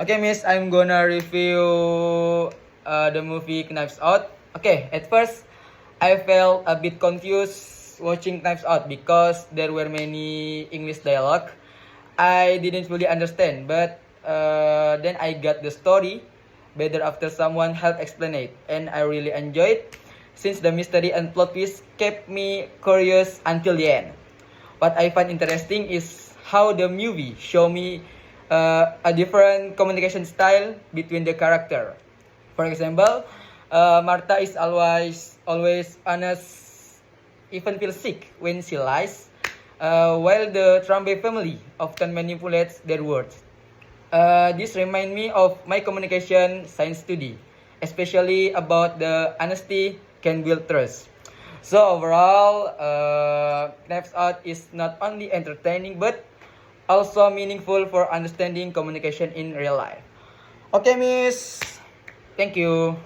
Okay, Miss, I'm gonna review the movie Knives Out. Okay, at first, I felt a bit confused watching Knives Out because there were many English dialogue. I didn't fully understand, but then I got the story better after someone helped explain it, and I really enjoyed since the mystery and plot twist kept me curious until the end. What I find interesting is how the movie show me a different communication style between the character. For example, Martha is always honest, even feels sick when she lies, while the Trumbe family often manipulates their words. This remind me of my communication science study, especially about the honesty can build trust. So overall, Knives Out is not only entertaining but also meaningful for understanding communication in real life. Okay, Miss. Thank you.